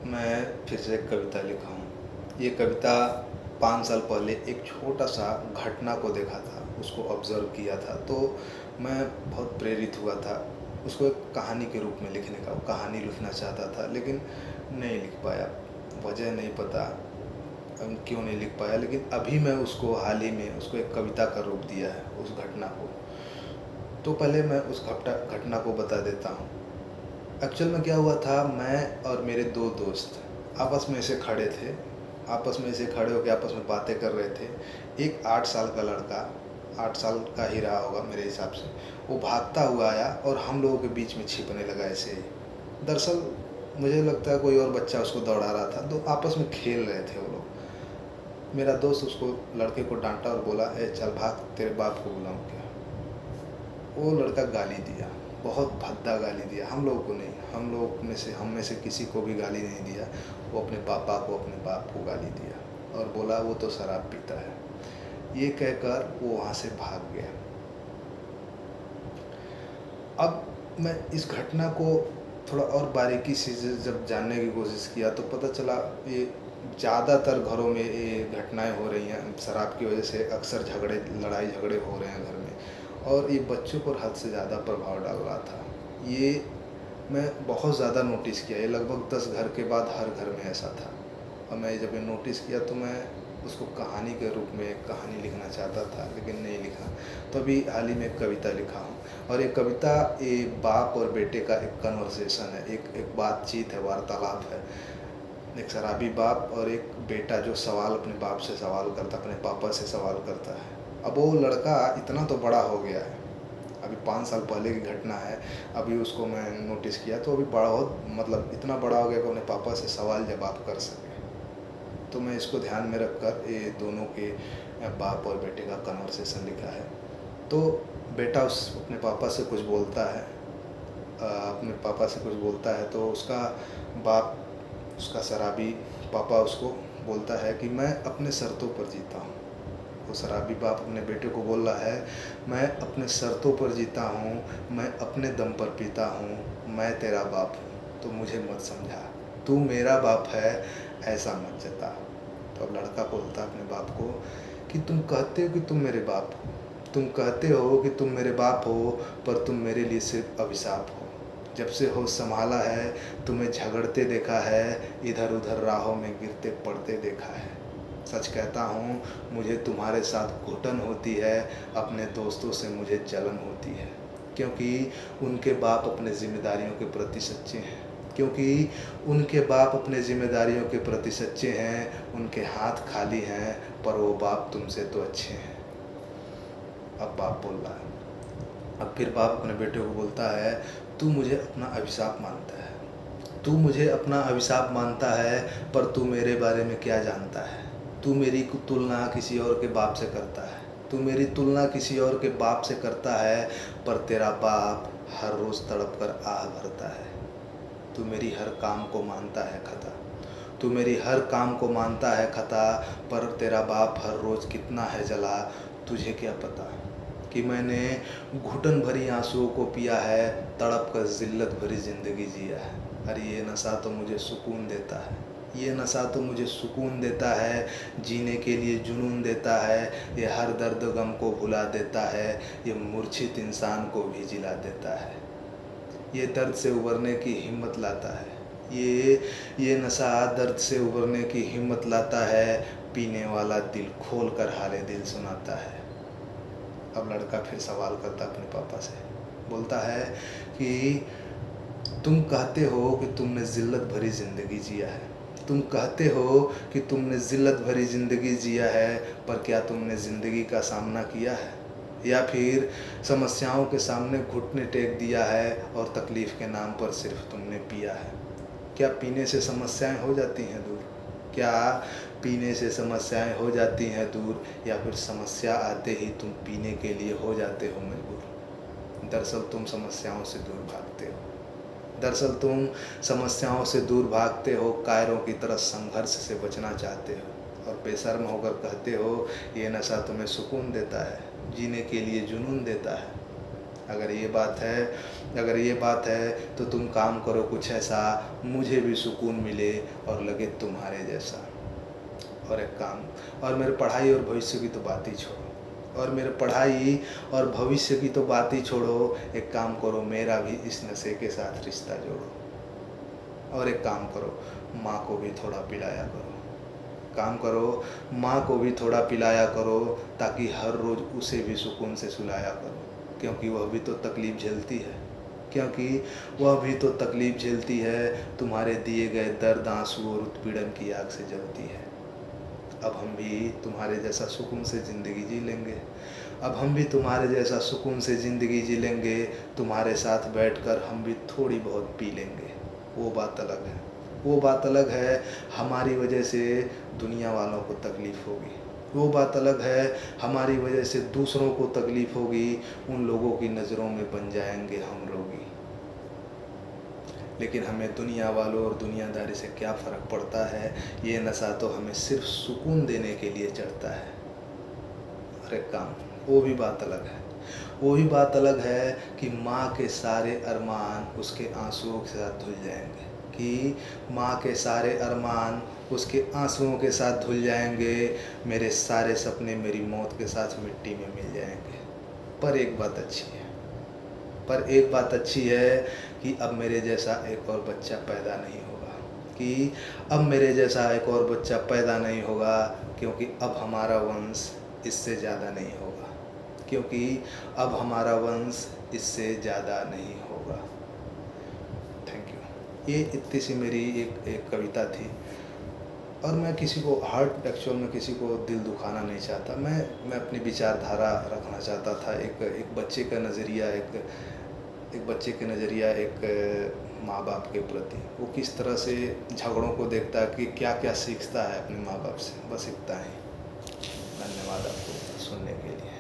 मैं फिर से एक कविता लिखा हूँ। ये कविता 5 साल पहले एक छोटा-सा घटना को देखा था, उसको ऑब्ज़र्व किया था, तो मैं बहुत प्रेरित हुआ था। उसको एक कहानी के रूप में लिखने का कहानी लिखना चाहता था, लेकिन नहीं लिख पाया। वजह नहीं पता क्यों नहीं लिख पाया, लेकिन अभी मैं उसको हाल ही में उसको एक कविता का रूप दिया है, उस घटना को। तो पहले मैं उस घटना को बता देता हूँ। एक्चुअल में क्या हुआ था, मैं और मेरे 2 दोस्त आपस में ऐसे खड़े थे, आपस में ऐसे खड़े होके आपस में बातें कर रहे थे। एक 8 साल का लड़का, 8 साल का ही रहा होगा मेरे हिसाब से, वो भागता हुआ आया और हम लोगों के बीच में छिपने लगा ऐसे ही। दरअसल मुझे लगता है कोई और बच्चा उसको दौड़ा रहा था, तो आपस में खेल रहे थे वो लोग। मेरा दोस्त उसको लड़के को डाँटा और बोला, "ए चल भाग, तेरे बाप को बुलाऊँ क्या?" वो लड़का गाली दिया, बहुत भद्दा गाली दिया। हम लोगों को नहीं, हम में से किसी को भी गाली नहीं दिया। वो अपने पापा को, अपने बाप को गाली दिया और बोला वो तो शराब पीता है। ये कहकर वो वहाँ से भाग गया। अब मैं इस घटना को थोड़ा और बारीकी से जब जानने की कोशिश किया, तो पता चला ये ज़्यादातर घरों में ये घटनाएँ हो रही हैं। शराब की वजह से अक्सर लड़ाई झगड़े हो रहे हैं घर में, और ये बच्चों पर हद से ज़्यादा प्रभाव डाल रहा था। ये मैं बहुत ज़्यादा नोटिस किया, ये लगभग 10 घर के बाद हर घर में ऐसा था। और मैं जब ये नोटिस किया तो मैं उसको कहानी के रूप में एक कहानी लिखना चाहता था, लेकिन नहीं लिखा। तो अभी हाल ही में एक कविता लिखा हूँ, और ये कविता ये बाप और बेटे का एक कन्वर्सेशन है, एक बातचीत है, वार्तालाप है। एक शराबी बाप और एक बेटा जो अपने बाप से सवाल करता, अपने पापा से सवाल करता है। अब वो लड़का इतना तो बड़ा हो गया है, अभी 5 साल पहले की घटना है। अभी उसको मैं नोटिस किया तो अभी बहुत मतलब इतना बड़ा हो गया कि अपने पापा से सवाल जवाब कर सके। तो मैं इसको ध्यान में रखकर ये दोनों के बाप और बेटे का कन्वर्सेशन लिखा है। तो बेटा अपने पापा से कुछ बोलता है, तो उसका बाप, उसका शराबी पापा उसको बोलता है कि मैं अपने शर्तों पर जीता हूँ। वो शराबी बाप अपने बेटे को बोल रहा है, मैं अपने शर्तों पर जीता हूँ, मैं अपने दम पर पीता हूँ, मैं तेरा बाप हूँ, तो मुझे मत समझा, तू मेरा बाप है, ऐसा मत जता। तो अब लड़का बोलता है अपने बाप को कि तुम कहते हो कि तुम मेरे बाप हो, तुम कहते हो कि तुम मेरे बाप हो, पर तुम मेरे लिए सिर्फ अभिशाप हो। जब से होश संभाला है तुम्हें झगड़ते देखा है, इधर उधर राहों में गिरते पड़ते देखा है। सच कहता हूँ मुझे तुम्हारे साथ घुटन होती है, अपने दोस्तों से मुझे जलन होती है, क्योंकि उनके बाप अपने ज़िम्मेदारियों के प्रति सच्चे हैं, क्योंकि उनके बाप अपने ज़िम्मेदारियों के प्रति सच्चे हैं। उनके हाथ खाली हैं, पर वो बाप तुमसे तो अच्छे हैं। अब बाप बोल रहा है। अब फिर बाप अपने बेटे को बोलता है, तू मुझे अपना अभिशाप मानता है, तू मुझे अपना अभिशाप मानता है, पर तू मेरे बारे में क्या जानता है? तू मेरी तुलना किसी और के बाप से करता है, तू मेरी तुलना किसी और के बाप से करता है, पर तेरा बाप हर रोज़ तड़प कर आह भरता है। तू मेरी हर काम को मानता है खता, तू मेरी हर काम को मानता है खता, पर तेरा बाप हर रोज़ कितना है जला, तुझे क्या पता कि मैंने घुटन भरी आंसुओं को पिया है, तड़प कर ज़िल्लत भरी ज़िंदगी जिया है। अरे ये नशा तो मुझे सुकून देता है, ये नशा तो मुझे सुकून देता है, जीने के लिए जुनून देता है, ये हर दर्द गम को भुला देता है, ये मूर्छित इंसान को भी जिला देता है, ये दर्द से उबरने की हिम्मत लाता है, ये नशा दर्द से उबरने की हिम्मत लाता है, पीने वाला दिल खोल कर हाले दिल सुनाता है। अब लड़का फिर सवाल करता अपने पापा से, बोलता है कि तुम कहते हो कि तुमने ज़िल्लत भरी ज़िंदगी जिया है, तुम कहते हो कि तुमने ज़िल्लत भरी ज़िंदगी जिया है, पर क्या तुमने ज़िंदगी का सामना किया है, या फिर समस्याओं के सामने घुटने टेक दिया है और तकलीफ़ के नाम पर सिर्फ तुमने पिया है? क्या पीने से समस्याएं हो जाती हैं दूर? क्या पीने से समस्याएं हो जाती हैं दूर, या फिर समस्या आते ही तुम पीने के लिए हो जाते हो मजबूर? दरअसल तुम समस्याओं से दूर भागते हो, दरअसल तुम समस्याओं से दूर भागते हो, कायरों की तरह संघर्ष से बचना चाहते हो, और बेशर्म होकर कहते हो ये नशा तुम्हें सुकून देता है, जीने के लिए जुनून देता है। अगर ये बात है तो तुम काम करो कुछ ऐसा मुझे भी सुकून मिले और लगे तुम्हारे जैसा। और एक काम, और मेरे पढ़ाई और भविष्य की तो बात ही छोड़ो, एक काम करो मेरा भी इस नशे के साथ रिश्ता जोड़ो। और एक काम करो, माँ को भी थोड़ा पिलाया करो, ताकि हर रोज़ उसे भी सुकून से सुलाया करो, क्योंकि वह भी तो तकलीफ़ झेलती है, तुम्हारे दिए गए दर्द, आंसू और उत्पीड़न की आग से जलती है। अब हम भी तुम्हारे जैसा सुकून से ज़िंदगी जी लेंगे, तुम्हारे साथ बैठकर हम भी थोड़ी बहुत पी लेंगे। वो बात अलग है हमारी वजह से दुनिया वालों को तकलीफ़ होगी, वो बात अलग है हमारी वजह से दूसरों को तकलीफ़ होगी, उन लोगों की नज़रों में बन जाएंगे हम रोगी। लेकिन हमें दुनिया वालों और दुनियादारी से क्या फ़र्क पड़ता है, ये नशा तो हमें सिर्फ सुकून देने के लिए चढ़ता है। और एक काम, वो भी बात अलग है कि माँ के सारे अरमान उसके आंसुओं के साथ धुल जाएंगे, मेरे सारे सपने मेरी मौत के साथ मिट्टी में मिल जाएंगे। पर एक बात अच्छी है कि अब मेरे जैसा एक और बच्चा पैदा नहीं होगा, क्योंकि अब हमारा वंश इससे ज़्यादा नहीं होगा। Thank you. ये इतनी सी मेरी एक कविता थी, और मैं किसी को दिल दुखाना नहीं चाहता। मैं अपनी विचारधारा रखना चाहता था। एक बच्चे का नज़रिया एक माँ बाप के प्रति, वो किस तरह से झगड़ों को देखता है, कि क्या क्या सीखता है अपने माँ बाप से। बस इतना ही। धन्यवाद आपको सुनने के लिए।